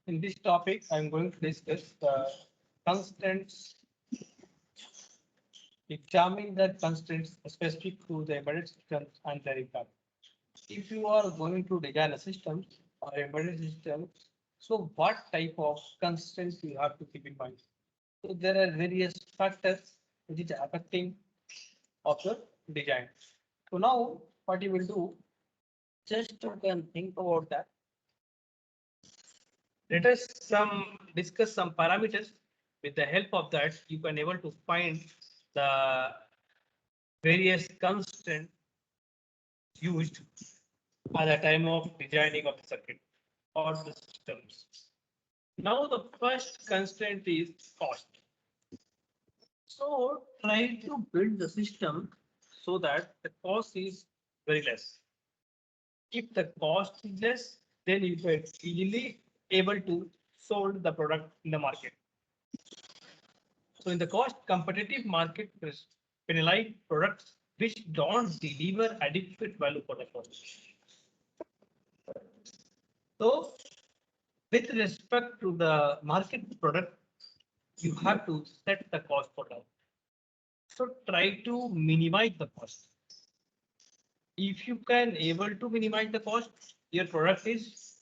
In this topic, I'm going to discuss the constraints, examine the constraints specific to the embedded systems and their impact. If you are going to design a system or embedded system, so what type of constraints you have to keep in mind? So there are various factors which is affecting of your design. So now what you will do, just you can think about that. Let us discuss some parameters. With the help of that, you can able to find the various constraints used at the time of designing of the circuit or the systems. Now the first constraint is cost. So try to build the system so that the cost is very less. If the cost is less, then you can easily able to sold the product in the market. So in the cost competitive market, penalize products which don't deliver adequate value for the cost. So with respect to the market product, you have to set the cost for that. So try to minimize the cost. If you can able to minimize the cost, your product is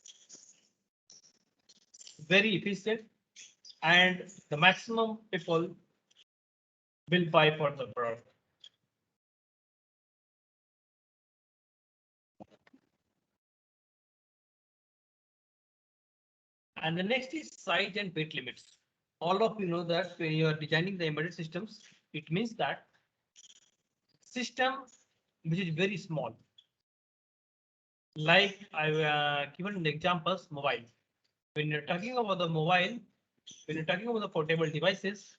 very efficient and the maximum people will buy for the product. And the next is size and weight limits. All of you know that when you are designing the embedded systems, it means that system which is very small. Like I've given the examples, mobile. When you're talking about the mobile, when you're talking about the portable devices,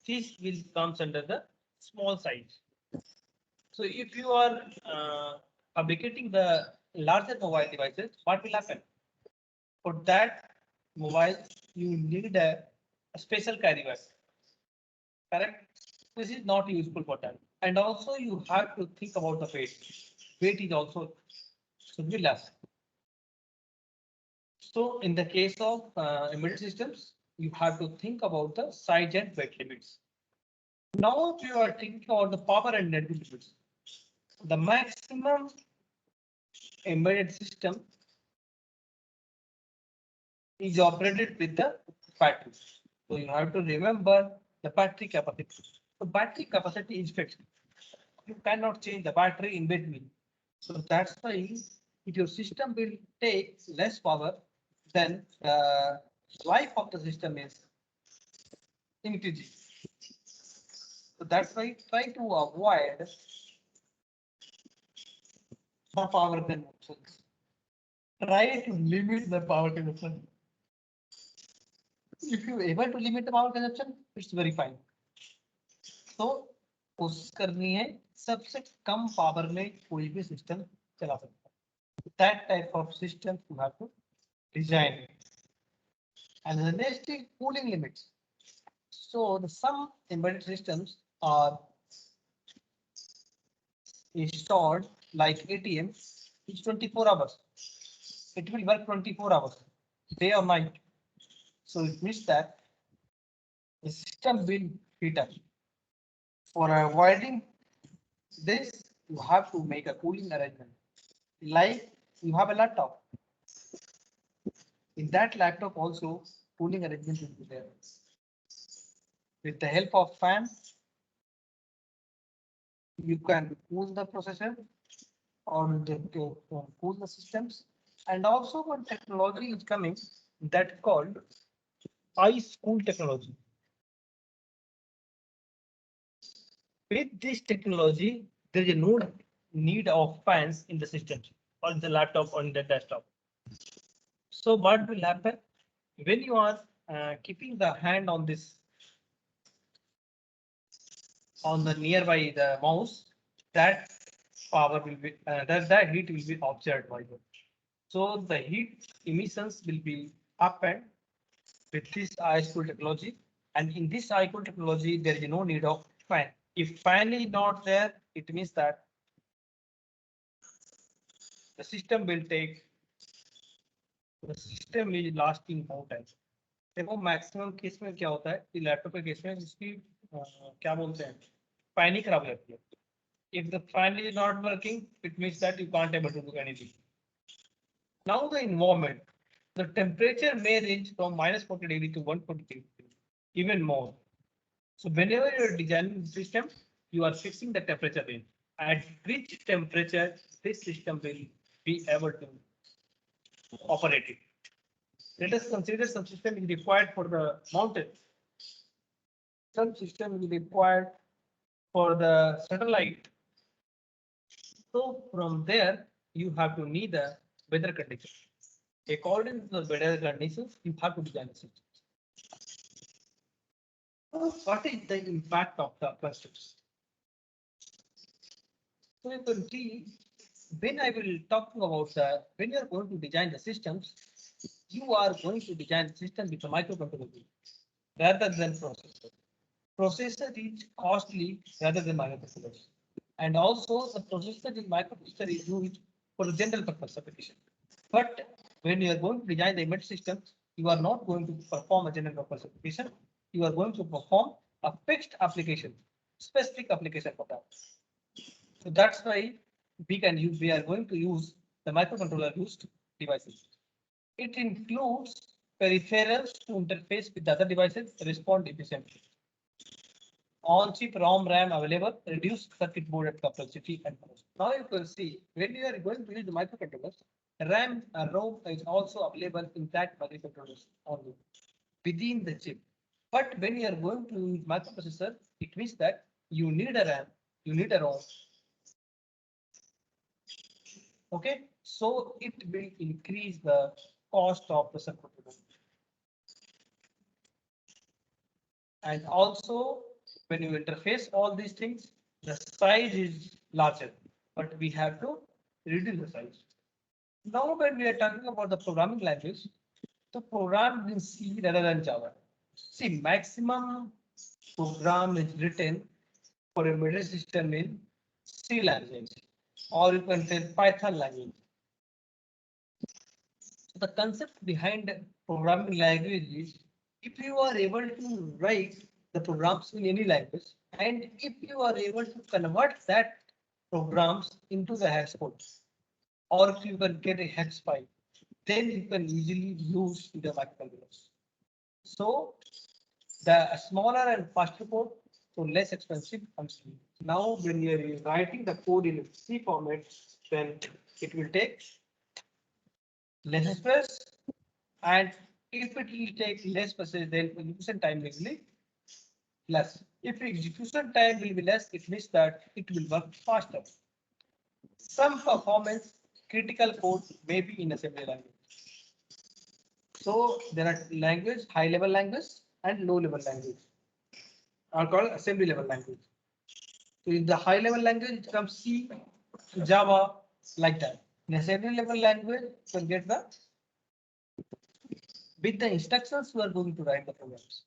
this will comes under the small size. So if you are fabricating the larger mobile devices, what will happen? For that mobile, you need a special carrier. Correct? This is not useful for that. And also you have to think about the weight. Weight is also should be less. So in the case of embedded systems, you have to think about the size and weight limits. Now if you are thinking about the power and energy limits, the maximum embedded system is operated with the battery. So you have to remember the battery capacity. The battery capacity is fixed. You cannot change the battery in between. So that's why if your system will take less power, then the life of the system is increasing. So that's why try to avoid the power consumption. Try to limit the power consumption. If you able to limit the power consumption, it's very fine. तो कोशिश करनी है सबसे कम power में कोई भी system चला सकता है. That type of system you have to design. And the next is cooling limits. So the some embedded systems are installed like ATM, it's 24 hours. It will work 24 hours, day or night. So it means that the system will heat up. For avoiding this, you have to make a cooling arrangement. Like you have a laptop. In that laptop also cooling arrangement will be there. With the help of fan, you can cool the processor or cool the systems. And also one technology is coming that called ice cool technology. With this technology, there is no need of fans in the system or in the laptop or in the desktop. So what will happen when you are keeping the hand on this on the nearby the mouse, that power will be that heat will be observed by you. So the heat emissions will be happened with this ice cool technology, and in this ice cool technology there is no need of fan. If fan is not there, it means that the system will take the system is lasting more time. देखो maximum case में क्या होता है कि laptop के case में इसकी क्या बोलते हैं फैन ही खराब हो जाती है. If the fan is not working, it means that you can't able to do anything. Now the environment, the temperature may range from -40 degrees to 140 degrees, even more. So whenever you're designing the system, you are fixing the temperature range. At which temperature this system will be able to operate it. Let us consider some system is required for the mountain. Some system is required for the satellite. So from there, you have to need a weather condition. According to the weather conditions, you have to design the system. What is the impact of the clusters? So you can see when I will talking about when you are going to design the systems, you are going to design the system with a microcontroller rather than processor. Processor is costly rather than microcontrollers. And also the processor in microprocessor is used for the general purpose application. But when you are going to design the embedded system, you are not going to perform a general purpose application. You are going to perform a fixed application, specific application for that. So that's why we are going to use the microcontroller used devices. It includes peripherals to interface with other devices, respond efficiently. On-chip ROM RAM available, reduced circuit board capacity and cost. Now you can see when you are going to use the microcontrollers, RAM and ROM is also available in that microcontrollers only within the chip. But when you are going to use microprocessor, it means that you need a RAM, you need a ROM. Okay, so it will increase the cost of the circuit board. And also, when you interface all these things, the size is larger, but we have to reduce the size. Now, when we are talking about the programming language, the program in C rather than Java. See, maximum program is written for a middle system in C language, or you can say Python language. So the concept behind programming language is if you are able to write the programs in any language, and if you are able to convert that programs into the hash code, or if you can get a hex file, then you can easily use the microcontrollers. So the smaller and faster code, so less expensive and speed. Now, when you are writing the code in C format, then it will take less space, and if it will take less space, then execution time will be less. If execution time will be less, it means that it will work faster. Some performance critical code may be in assembly language. So there are language, high level language and low level language are called assembly level language. So in the high level language, it comes C, Java, like that. In assembly level language, you can get the with the instructions you are going to write the programs.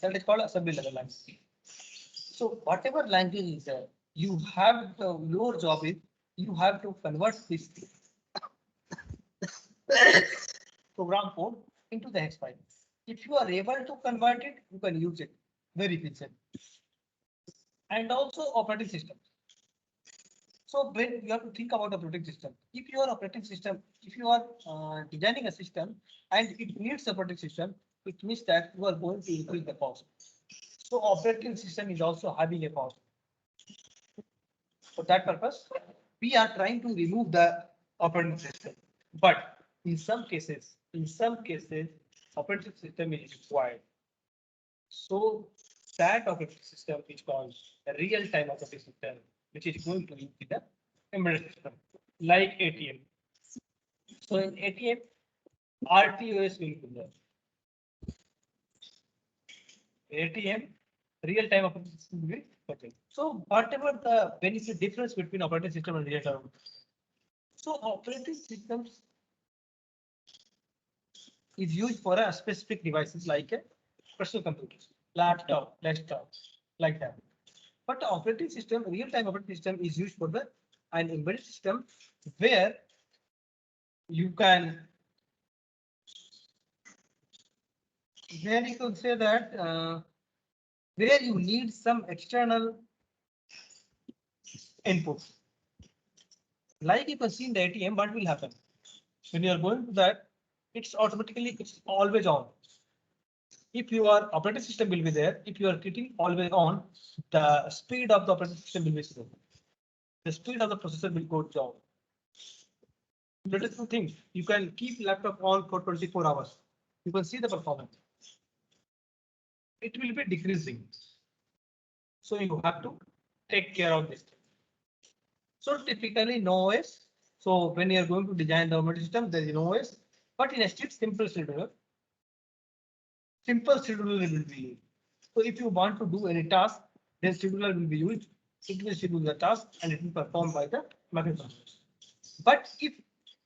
That is called assembly level language. So whatever language is there, you have your job is you have to convert this program code into the hex file. If you are able to convert it, you can use it very efficiently. And also operating system. So when you have to think about operating system, if you are operating system, if you are designing a system and it needs operating system, it means that you are going to increase the cost. So operating system is also having a cost. For that purpose, we are trying to remove the operating system. But in some cases, operating system is required. So that operating system is called a real-time operating system, which is going to be the embedded system, like ATM. So in ATM, RTOS will be there. ATM, real-time operating system will be there. So whatever the benefit difference between operating system and real-time. So operating systems is used for a specific devices like a personal computers, laptop, desktop, like that. But the operating system, real-time operating system is used for the an embedded system where you can then you could say that where you need some external input. Like you can see in the ATM, what will happen? When you are going to that, it's always on. If your operating system will be there, if you are keeping always on, the speed of the operating system will be slow. The speed of the processor will go down. That is the thing. You can keep laptop on for 24 hours. You can see the performance. It will be decreasing. So you have to take care of this. So typically no OS. So when you are going to design the operating system, there is no OS. But in a strict simple scheduler will be used. So if you want to do any task, then scheduler will be used. It will schedule the task and it will perform by the microcontrollers. But if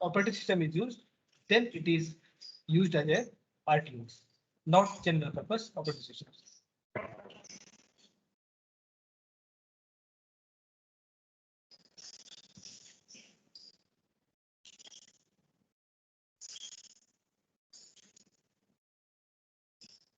operating system is used, then it is used as a RTOs, not general purpose operating systems.